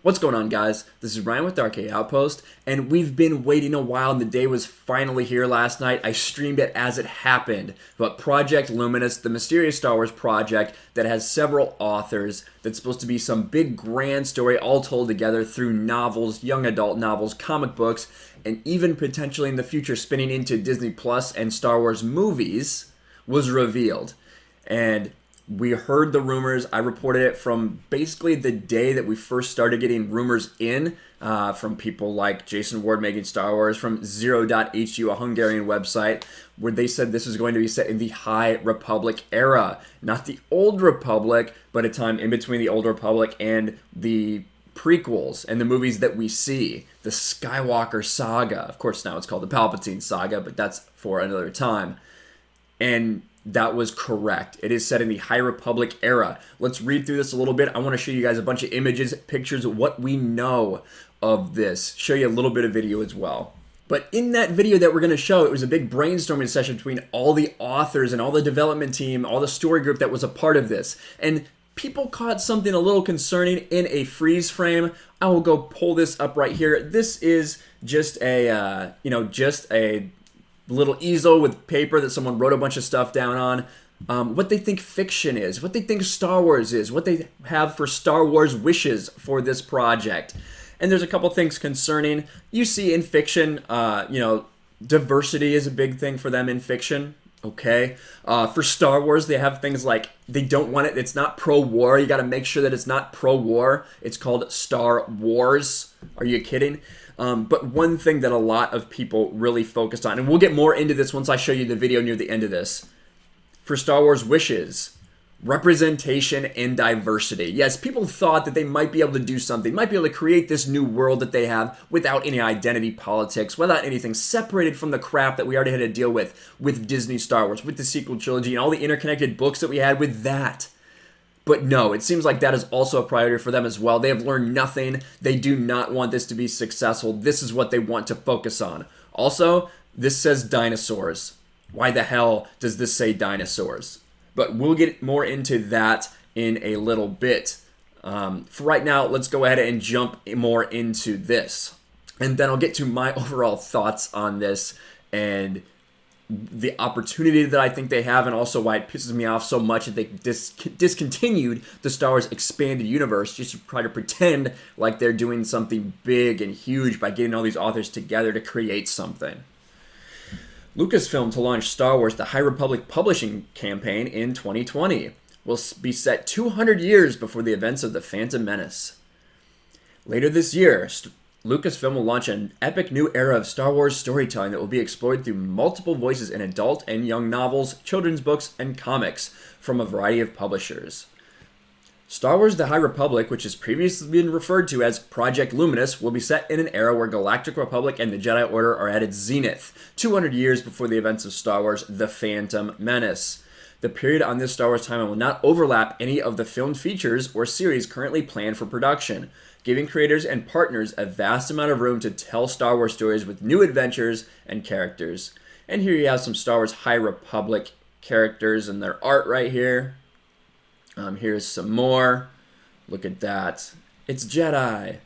What's going on, guys? This is Ryan with Arcade Outpost, and we've been waiting a while, and the day was finally here last night. I streamed it as it happened, but Project Luminous, the mysterious Star Wars project that has several authors, that's supposed to be some big grand story all told together through novels, young adult novels, comic books, and even potentially in the future spinning into Disney Plus and Star Wars movies, was revealed. And we heard the rumors. I reported it from basically the day that we first started getting rumors in from people like Jason Ward making Star Wars, from Zero.hu, a Hungarian website, where they said this was going to be set in the High Republic era. Not the Old Republic, but a time in between the Old Republic and the prequels and the movies that we see. The Skywalker saga. Of course, now it's called the Palpatine saga, but that's for another time. And that was correct. It is set in the High Republic era. Let's read through this a little bit. I want to show you guys a bunch of images, pictures, what we know of this. Show you a little bit of video as well. But in that video that we're going to show, it was a big brainstorming session between all the authors and all the development team, all the story group that was a part of this. And people caught something a little concerning in a freeze frame. I will go pull this up right here. This is just a, just a little easel with paper that someone wrote a bunch of stuff down on. What they think fiction is, what they think Star Wars is, what they have for Star Wars wishes for this project. And there's a couple things concerning. You see in fiction, diversity is a big thing for them in fiction. Okay. For Star Wars, they have things like they don't want it. It's not pro-war. You got to make sure that it's not pro-war. It's called Star Wars. Are you kidding? But one thing that a lot of people really focused on, and we'll get more into this once I show you the video near the end of this, for Star Wars wishes, representation and diversity. Yes, people thought that they might be able to do something, might be able to create this new world that they have without any identity politics, without anything, separated from the crap that we already had to deal with Disney Star Wars, with the sequel trilogy, and all the interconnected books that we had with that. But no, it seems like that is also a priority for them as well. They have learned nothing. They do not want this to be successful. This is what they want to focus on. Also, this says dinosaurs. Why the hell does this say dinosaurs? But we'll get more into that in a little bit. For right now, let's go ahead and jump more into this. And then I'll get to my overall thoughts on this and the opportunity that I think they have, and also why it pisses me off so much that they discontinued the Star Wars expanded universe just to try to pretend like they're doing something big and huge by getting all these authors together to create something. Lucasfilm to launch Star Wars The High Republic publishing campaign in 2020 will be set 200 years before the events of The Phantom Menace. Later this year, Lucasfilm will launch an epic new era of Star Wars storytelling that will be explored through multiple voices in adult and young novels, children's books, and comics from a variety of publishers. Star Wars The High Republic, which has previously been referred to as Project Luminous, will be set in an era where Galactic Republic and the Jedi Order are at its zenith, 200 years before the events of Star Wars The Phantom Menace. The period on this Star Wars timeline will not overlap any of the filmed features or series currently planned for production, giving creators and partners a vast amount of room to tell Star Wars stories with new adventures and characters. And here you have some Star Wars High Republic characters and their art right here. Here's some more. Look at that. It's Jedi.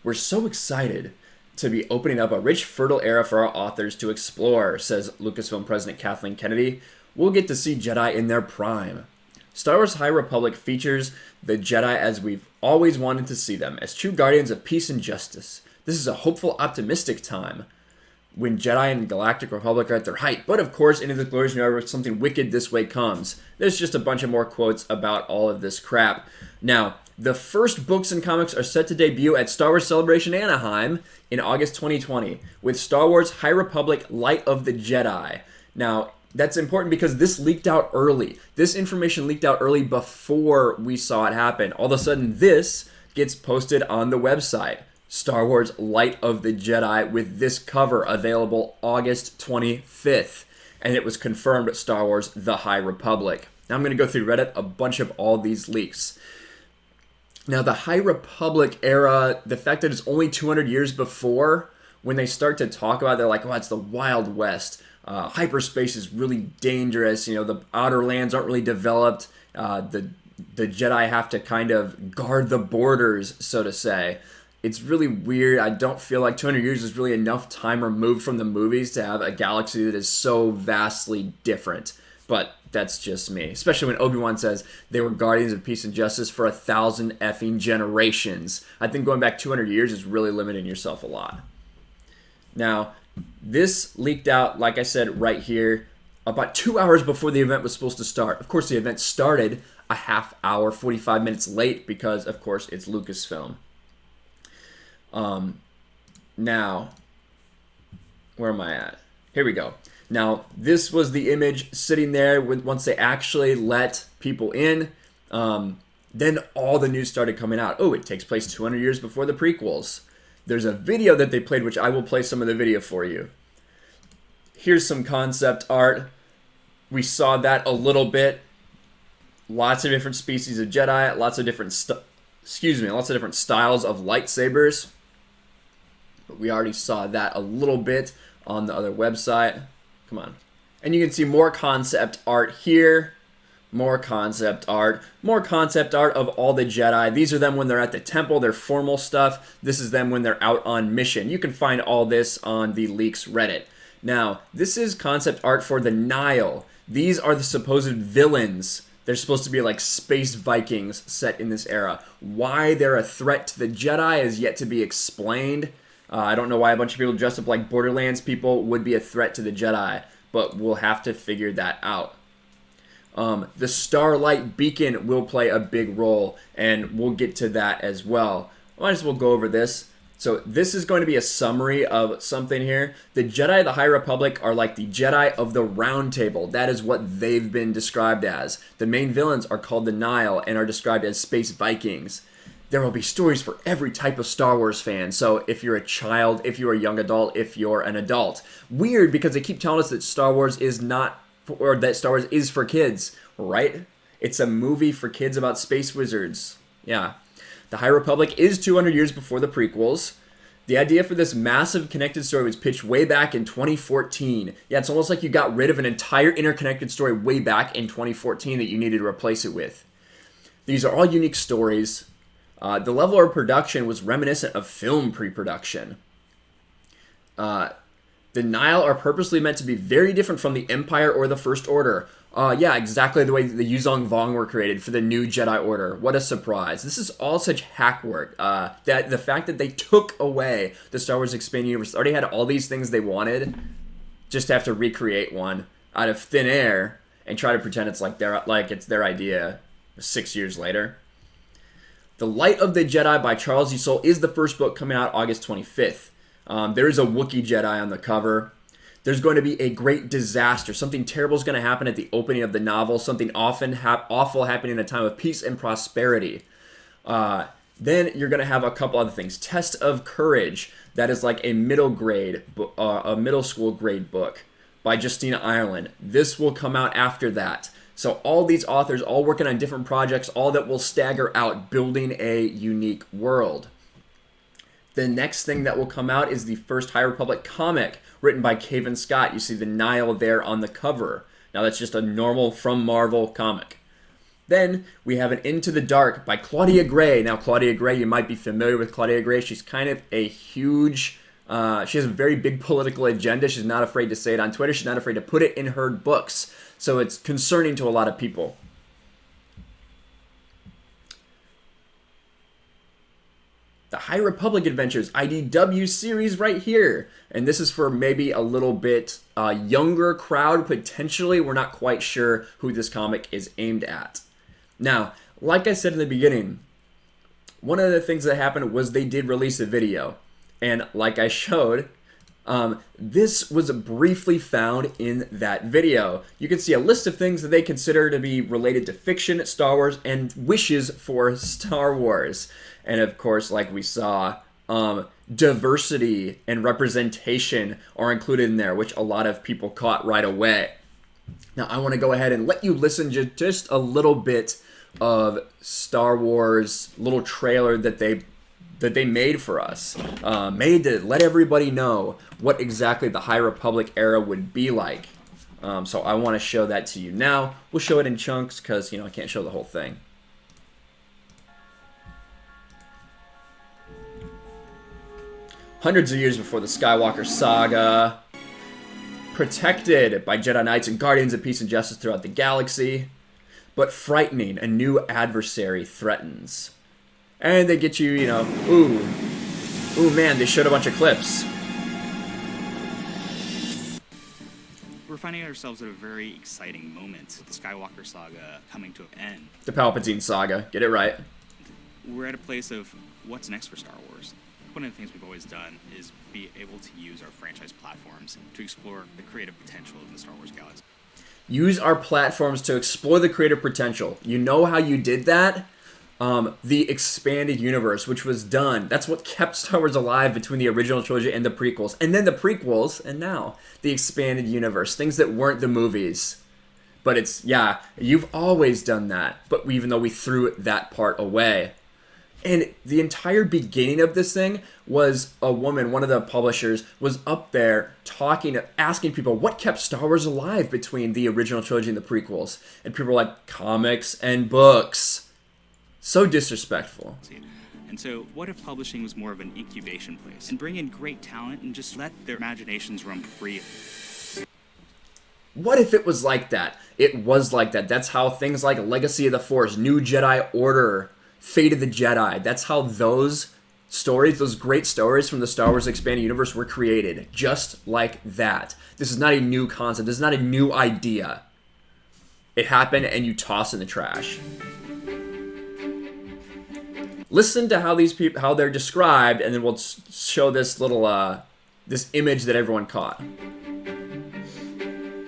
We're so excited to be opening up a rich, fertile era for our authors to explore, says Lucasfilm President Kathleen Kennedy. We'll get to see Jedi in their prime. Star Wars High Republic features the Jedi as we've always wanted to see them, as true guardians of peace and justice. This is a hopeful, optimistic time when Jedi and Galactic Republic are at their height. But of course, into the glorious new era, something wicked this way comes. There's just a bunch of more quotes about all of this crap. Now, the first books and comics are set to debut at Star Wars Celebration Anaheim in August 2020 with Star Wars High Republic Light of the Jedi. Now, that's important because this leaked out early. This information leaked out early before we saw it happen. All of a sudden, this gets posted on the website. Star Wars Light of the Jedi with this cover available August 25th. And it was confirmed at Star Wars The High Republic. Now I'm going to go through Reddit, a bunch of all these leaks. Now the High Republic era, the fact that it's only 200 years before, when they start to talk about it, they're like, oh, it's the Wild West. Hyperspace is really dangerous. The outer lands aren't really developed. The the Jedi have to kind of guard the borders, so to say. It's really weird. I don't feel like 200 years is really enough time removed from the movies to have a galaxy that is so vastly different. But that's just me. Especially when Obi-Wan says they were guardians of peace and justice for 1,000 effing generations. I think going back 200 years is really limiting yourself a lot. Now, this leaked out, like I said, right here, about 2 hours before the event was supposed to start. Of course, the event started a half hour, 45 minutes late because, of course, it's Lucasfilm. Now, where am I at? Here we go. Now, this was the image sitting there once they actually let people in. Then all the news started coming out. Oh, it takes place 200 years before the prequels. There's a video that they played, which I will play some of the video for you. Here's some concept art. We saw that a little bit. Lots of different species of Jedi, lots of different styles of lightsabers. But we already saw that a little bit on the other website. Come on. And you can see more concept art here. More concept art of all the Jedi. These are them when they're at the temple, their formal stuff. This is them when they're out on mission. You can find all this on the Leaks Reddit. Now, this is concept art for the Nile. These are the supposed villains. They're supposed to be like space Vikings set in this era. Why they're a threat to the Jedi is yet to be explained. I don't know why a bunch of people dressed up like Borderlands people would be a threat to the Jedi, but we'll have to figure that out. The Starlight Beacon will play a big role, and we'll get to that as well. Might as well go over this. So this is going to be a summary of something here. The Jedi of the High Republic are like the Jedi of the Round Table. That is what they've been described as. The main villains are called the Nile and are described as Space Vikings. There will be stories for every type of Star Wars fan. So if you're a child, if you're a young adult, if you're an adult. Weird because they keep telling us that Star Wars is not, or that Star Wars is for kids, right? It's a movie for kids about space wizards. Yeah. The High Republic is 200 years before the prequels. The idea for this massive connected story was pitched way back in 2014. Yeah, it's almost like you got rid of an entire interconnected story way back in 2014 that you needed to replace it with. These are all unique stories. The level of production was reminiscent of film pre-production. The Nile are purposely meant to be very different from the Empire or the First Order. Yeah, exactly the way the Yuzong Vong were created for the new Jedi Order. What a surprise. This is all such hack work. That the fact that they took away the Star Wars Expanded Universe, already had all these things they wanted, just to have to recreate one out of thin air and try to pretend it's like it's their idea 6 years later. The Light of the Jedi by Charles E. Soule is the first book coming out August 25th. There is a Wookiee Jedi on the cover. There's going to be a great disaster. Something terrible is going to happen at the opening of the novel. Something awful happening in a time of peace and prosperity. Then you're going to have a couple other things. Test of Courage. That is like a middle school grade book by Justina Ireland. This will come out after that. So all these authors, all working on different projects, all that will stagger out, building a unique world. The next thing that will come out is the first High Republic comic written by Cavan Scott. You see the Nile there on the cover. Now that's just a normal From Marvel comic. Then we have an Into the Dark by Claudia Gray. Now Claudia Gray, you might be familiar with Claudia Gray. She's kind of a huge, she has a very big political agenda. She's not afraid to say it on Twitter. She's not afraid to put it in her books. So it's concerning to a lot of people. The High Republic Adventures IDW series right here. And this is for maybe a little bit younger crowd, potentially. We're not quite sure who this comic is aimed at. Now, like I said in the beginning, one of the things that happened was they did release a video. And like I showed, this was briefly found in that video. You can see a list of things that they consider to be related to fiction, Star Wars, and wishes for Star Wars. And of course, like we saw, diversity and representation are included in there, which a lot of people caught right away. Now, I want to go ahead and let you listen to just a little bit of Star Wars little trailer that they made for us, made to let everybody know what exactly the High Republic era would be like. So I want to show that to you now. We'll show it in chunks because, I can't show the whole thing. hundreds of years before the Skywalker saga, protected by Jedi Knights and Guardians of Peace and Justice throughout the galaxy, but frightening, a new adversary threatens. And they get you, you know, ooh man, they showed a bunch of clips. We're finding ourselves at a very exciting moment, the Skywalker saga coming to an end. The Palpatine saga, get it right. We're at a place of what's next for Star Wars. One of the things we've always done is be able to use our franchise platforms to explore the creative potential in the Star Wars galaxy. Use our platforms to explore the creative potential. You know how you did that? The expanded universe, which was done. That's what kept Star Wars alive between the original trilogy and the prequels. And then the prequels, and now the expanded universe. Things that weren't the movies. But it's, yeah, you've always done that. But even though we threw that part away. And the entire beginning of this thing was a woman, one of the publishers, was up there talking, asking people what kept Star Wars alive between the original trilogy and the prequels. And people were like, comics and books. So disrespectful. And so what if publishing was more of an incubation place and bring in great talent and just let their imaginations roam free? What if it was like that? It was like that. That's how things like Legacy of the Force, New Jedi Order, Fate of the Jedi, that's how those stories, those great stories from the Star Wars Expanded Universe were created. Just like that. This is not a new concept. This is not a new idea. It happened and you toss in the trash. Listen to how these people, how they're described, and then we'll show this little, this image that everyone caught.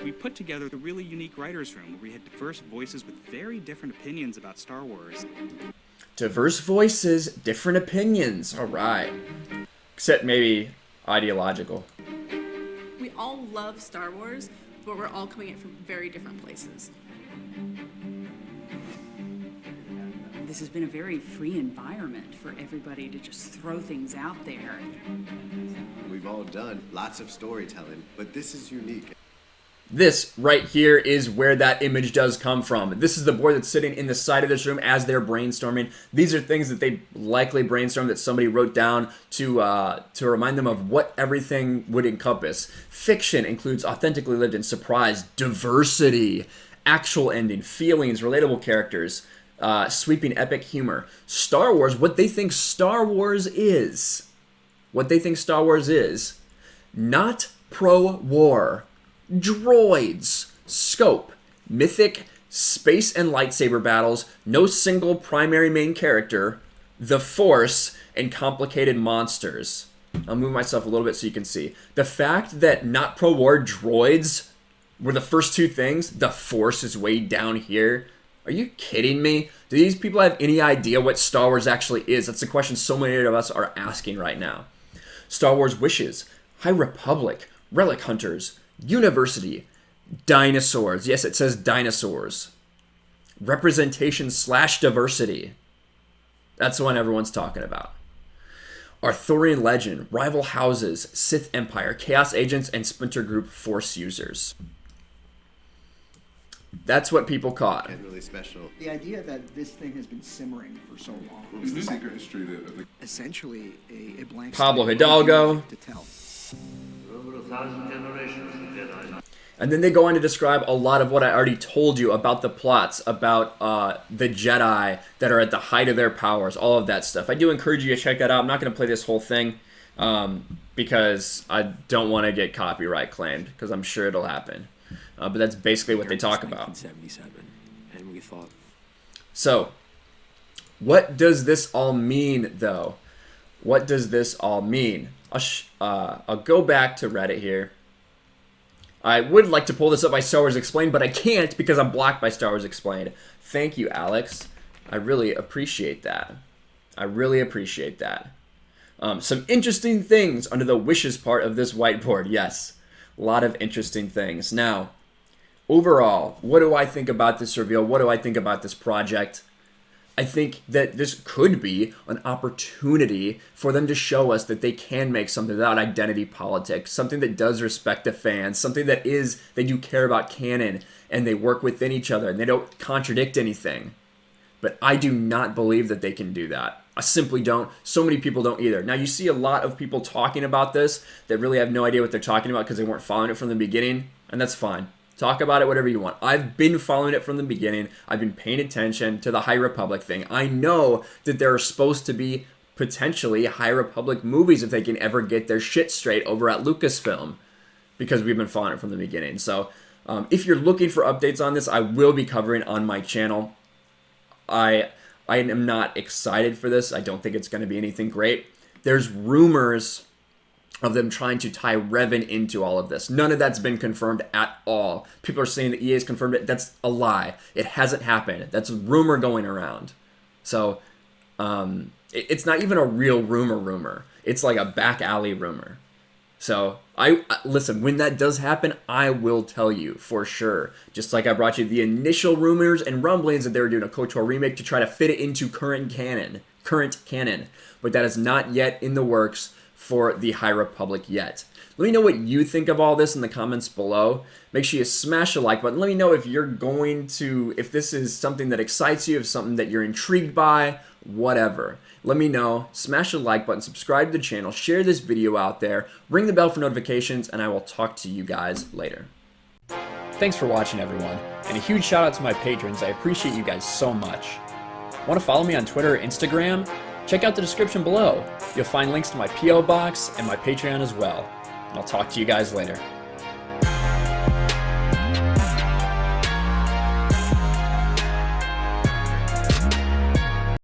We put together a really unique writer's room where we had diverse voices with very different opinions about Star Wars. Diverse voices, different opinions. All right. Except maybe ideological. We all love Star Wars, but we're all coming at it from very different places. This has been a very free environment for everybody to just throw things out there. We've all done lots of storytelling, but this is unique. This right here is where that image does come from. This is the board that's sitting in the side of this room as they're brainstorming. These are things that they likely brainstormed that somebody wrote down to remind them of what everything would encompass. Fiction includes authentically lived and surprise, diversity, actual ending, feelings, relatable characters, sweeping epic humor. Star Wars, what they think Star Wars is. What they think Star Wars is. Not pro-war. Droids, scope, mythic, space and lightsaber battles, no single primary main character, the Force, and complicated monsters. I'll move myself a little bit so you can see. The fact that not pro-war droids were the first two things, the Force is way down here. Are you kidding me? Do these people have any idea what Star Wars actually is? That's the question so many of us are asking right now. Star Wars wishes, High Republic, relic hunters, university, dinosaurs. Yes, it says dinosaurs. Representation / diversity. That's the one everyone's talking about. Arthurian legend, rival houses, Sith Empire, Chaos agents, and Splinter Group Force users. That's what people caught. And really special. The idea that this thing has been simmering for so long. What was the secret history of Essentially a blank Pablo slate Hidalgo. to tell. Over 1,000 generations, the Jedi. And then they go on to describe a lot of what I already told you about the plots, about the Jedi that are at the height of their powers, all of that stuff. I do encourage you to check that out. I'm not going to play this whole thing because I don't want to get copyright claimed, because I'm sure it'll happen. But that's basically what they talk about. 1977, and we thought. So, what does this all mean, though? What does this all mean? I'll go back to Reddit here. I would like to pull this up by Star Wars Explained, but I can't because I'm blocked by Star Wars Explained. Thank you, Alex. I really appreciate that. I really appreciate that. Some interesting things under the wishes part of this whiteboard. Yes, a lot of interesting things. Now, overall, what do I think about this reveal? What do I think about this project? I think that this could be an opportunity for them to show us that they can make something without identity politics, something that does respect the fans, something that they do care about canon, and they work within each other, and they don't contradict anything. But I do not believe that they can do that. I simply don't. So many people don't either. Now, you see a lot of people talking about this that really have no idea what they're talking about because they weren't following it from the beginning, and that's fine. Talk about it whatever you want. I've been following it from the beginning. I've been paying attention to the High Republic thing. I know that there are supposed to be potentially High Republic movies if they can ever get their shit straight over at Lucasfilm, because we've been following it from the beginning. So if you're looking for updates on this, I will be covering on my channel. I am not excited for this. I don't think it's going to be anything great. There's rumors of them trying to tie Revan into all of this. None of that's been confirmed at all. People are saying that EA's confirmed it. That's a lie. It hasn't happened. That's a rumor going around. So it's not even a real rumor. It's like a back alley rumor. So listen, when that does happen, I will tell you for sure. Just like I brought you the initial rumors and rumblings that they were doing a KOTOR remake to try to fit it into current canon. But that is not yet in the works for the High Republic yet. Let me know what you think of all this in the comments below. Make sure you smash the like button. Let me know if you're going to, if this is something that excites you, if something that you're intrigued by, whatever. Let me know. Smash the like button, subscribe to the channel, share this video out there, ring the bell for notifications, and I will talk to you guys later. Thanks for watching, everyone, and a huge shout out to my patrons. I appreciate you guys so much. Want to follow me on Twitter or Instagram? Check out the description below. You'll find links to my P.O. box and my Patreon as well. And I'll talk to you guys later.